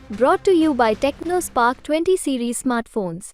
Brought to you by TechnoSpark 20 series smartphones.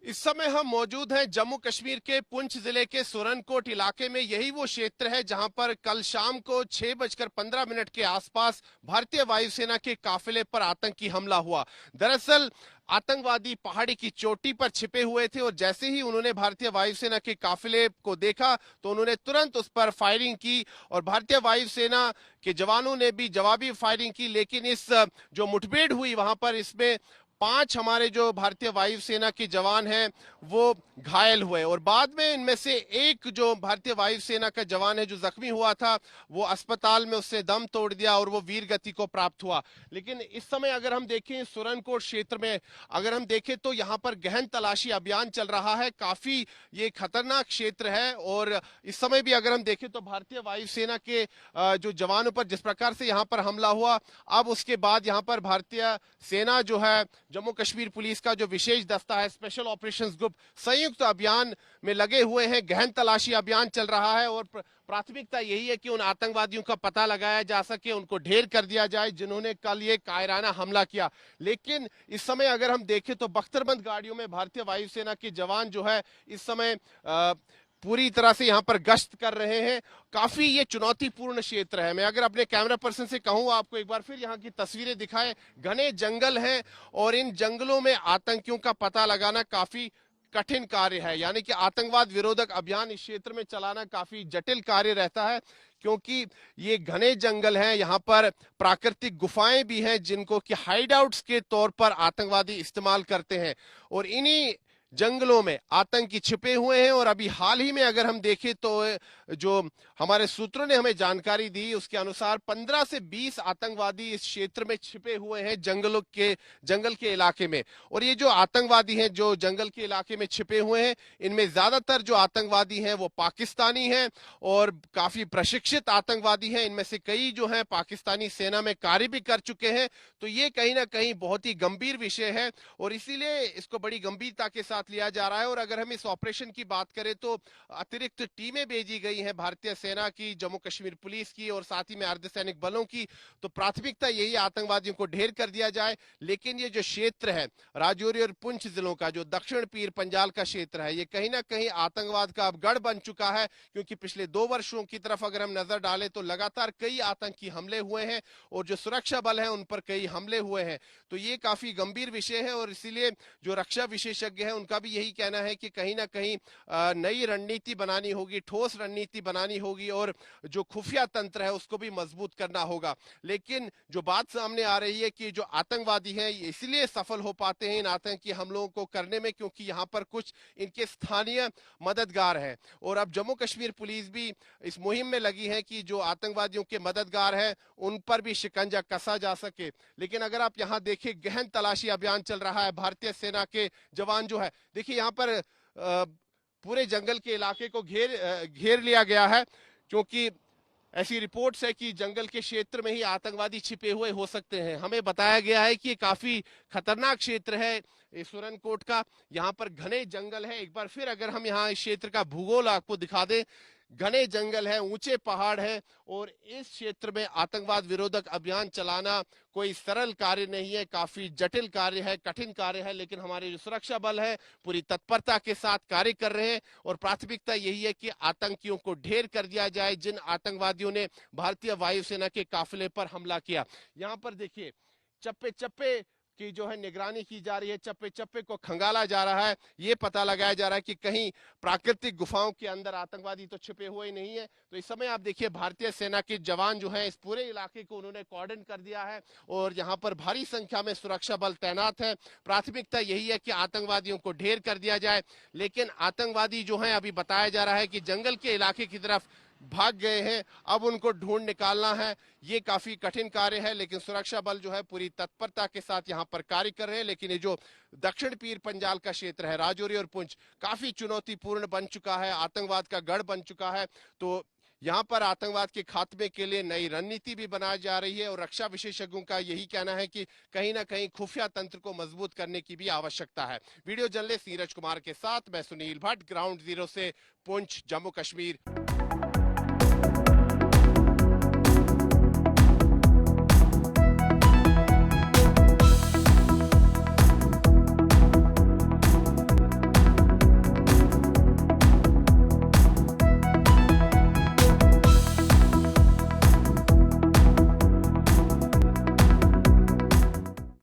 इस समय हम मौजूद हैं जम्मू कश्मीर के पुंछ जिले के सुरनकोट इलाके में। यही वो क्षेत्र है जहां पर कल शाम को 6:15 के आसपास भारतीय वायुसेना के काफिले पर आतंकी हमला हुआ। दरअसल आतंकवादी पहाड़ी की चोटी पर छिपे हुए थे और जैसे ही उन्होंने भारतीय वायुसेना के काफिले को देखा तो उन्होंने तुरंत उस पर फायरिंग की और भारतीय वायुसेना के जवानों ने भी जवाबी फायरिंग की। लेकिन इस जो मुठभेड़ हुई वहां पर इसमें 5 हमारे जो भारतीय वायुसेना के जवान हैं वो घायल हुए और बाद में इनमें से एक जो भारतीय वायुसेना का जवान है जो जख्मी हुआ था वो अस्पताल में उसने दम तोड़ दिया और वो वीर गति को प्राप्त हुआ। लेकिन इस समय अगर हम देखें सुरनकोट क्षेत्र में अगर हम देखें तो यहाँ पर गहन तलाशी अभियान चल रहा है। काफी ये खतरनाक क्षेत्र है और इस समय भी अगर हम देखें तो भारतीय वायुसेना के जो जवानों पर जिस प्रकार से यहाँ पर हमला हुआ, अब उसके बाद यहाँ पर भारतीय सेना जो है जम्मू कश्मीर पुलिस का जो विशेष दस्ता है स्पेशल ऑपरेशंस ग्रुप संयुक्त अभियान में लगे हुए हैं। गहन तलाशी अभियान चल रहा है और प्राथमिकता यही है कि उन आतंकवादियों का पता लगाया जा सके, उनको ढेर कर दिया जाए जिन्होंने कल ये कायराना हमला किया। लेकिन इस समय अगर हम देखें तो बख्तरबंद गाड़ियों में भारतीय वायुसेना के जवान जो है इस समय पूरी तरह से यहाँ पर गश्त कर रहे हैं। काफी ये चुनौतीपूर्ण क्षेत्र है। मैं अगर अपने कैमरा पर्सन से कहूँ आपको एक बार फिर यहाँ की तस्वीरें दिखाएं। घने जंगल हैं और इन जंगलों में आतंकियों का पता लगाना काफी कठिन कार्य है, यानी कि आतंकवाद विरोधक अभियान इस क्षेत्र में चलाना काफी जटिल कार्य रहता है क्योंकि ये घने जंगल हैं। यहाँ पर प्राकृतिक गुफाएं भी हैं जिनको कि हाइड आउट्स के तौर पर आतंकवादी इस्तेमाल करते हैं और इन्हीं जंगलों में आतंकी छिपे हुए हैं। और अभी हाल ही में अगर हम देखें तो जो हमारे सूत्रों ने हमें जानकारी दी उसके अनुसार 15 से 20 आतंकवादी इस क्षेत्र में छिपे हुए हैं जंगल के इलाके में। और ये जो आतंकवादी हैं जो जंगल के इलाके में छिपे हुए हैं इनमें ज्यादातर जो आतंकवादी हैं वो पाकिस्तानी हैं और काफी प्रशिक्षित आतंकवादी हैं। इनमें से कई जो हैं पाकिस्तानी सेना में कार्य भी कर चुके हैं। तो ये कहीं ना कहीं बहुत ही गंभीर विषय है और इसीलिए इसको बड़ी गंभीरता के साथ लिया जा रहा है। और अगर हम इस ऑपरेशन की बात करें तो अतिरिक्त टीमें भेजी गई हैं भारतीय सेना की, जम्मू कश्मीर पुलिस की और साथ ही में अर्धसैनिक बलों की। तो प्राथमिकता यही आतंकवादियों को ढेर कर दिया जाए। लेकिन ये जो क्षेत्र है राजौरी और पुंछ जिलों का जो दक्षिण पीर पंजाल का क्षेत्र है ये कहीं ना कहीं आतंकवाद का अब गढ़ बन चुका है क्योंकि पिछले 2 वर्षों की तरफ अगर हम नजर डालें तो लगातार कई आतंकी हमले हुए हैं और जो सुरक्षा बल है उन पर कई हमले हुए हैं। तो ये काफी गंभीर विषय है और इसीलिए जो रक्षा विशेषज्ञ है उनका भी यही कहना है कि कहीं ना कहीं नई रणनीति बनानी होगी, ठोस रणनीति बनानी होगी और जो खुफिया तंत्र है उसको भी मजबूत करना होगा। लेकिन जो बात सामने आ रही है कि जो आतंकवादी हैं ये इसलिए सफल हो पाते हैं इन आतंकी हमलों को करने में क्योंकि यहाँ पर कुछ इनके स्थानीय मददगार हैं। और अब जम्मू कश्मीर पुलिस भी इस मुहिम में लगी है कि जो आतंकवादियों के मददगार हैं उन पर भी शिकंजा कसा जा सके। लेकिन अगर आप यहाँ देखिए गहन तलाशी अभियान चल रहा है। भारतीय सेना के जवान जो है देखिए यहाँ पर पूरे जंगल के इलाके को घेर लिया गया है क्योंकि ऐसी रिपोर्ट्स है कि जंगल के क्षेत्र में ही आतंकवादी छिपे हुए हो सकते हैं। हमें बताया गया है कि काफी खतरनाक क्षेत्र है सुरनकोट का। यहाँ पर घने जंगल है। एक बार फिर अगर हम यहाँ इस क्षेत्र का भूगोल आपको दिखा दें, घने जंगल है, ऊंचे पहाड़ है और इस क्षेत्र में आतंकवाद विरोधक अभियान चलाना कोई सरल कार्य नहीं है, काफी जटिल कार्य है, कठिन कार्य है। लेकिन हमारे जो सुरक्षा बल है पूरी तत्परता के साथ कार्य कर रहे हैं और प्राथमिकता यही है कि आतंकियों को ढेर कर दिया जाए जिन आतंकवादियों ने भारतीय वायुसेना के काफिले पर हमला किया। यहाँ पर देखिए चप्पे चप्पे की जो है निगरानी की जा रही है, चप्पे चप्पे को खंगाला जा रहा है। ये पता लगाया जा रहा है कि कहीं प्राकृतिक गुफाओं के अंदर आतंकवादी तो छिपे हुए नहीं है। तो इस समय आप देखिए भारतीय सेना के जवान जो हैं इस पूरे इलाके को उन्होंने कॉर्डन कर दिया है और यहाँ पर भारी संख्या में सुरक्षा बल तैनात है। प्राथमिकता यही है कि आतंकवादियों को ढेर कर दिया जाए। लेकिन आतंकवादी जो है अभी बताया जा रहा है कि जंगल के इलाके की तरफ भाग गए हैं, अब उनको ढूंढ निकालना है। ये काफी कठिन कार्य है लेकिन सुरक्षा बल जो है पूरी तत्परता के साथ यहाँ पर कार्य कर रहे हैं। लेकिन ये जो दक्षिण पीर पंजाल का क्षेत्र है राजौरी और पुंछ काफी चुनौतीपूर्ण बन चुका है, आतंकवाद का गढ़ बन चुका है। तो यहाँ पर आतंकवाद के खात्मे के लिए नई रणनीति भी बनाई जा रही है और रक्षा विशेषज्ञों का यही कहना है कि कहीं ना कहीं खुफिया तंत्र को मजबूत करने की भी आवश्यकता है। वीडियो जर्नलिस्ट नीरज कुमार के साथ मैं सुनील भट्ट, ग्राउंड जीरो से पुंछ, जम्मू कश्मीर।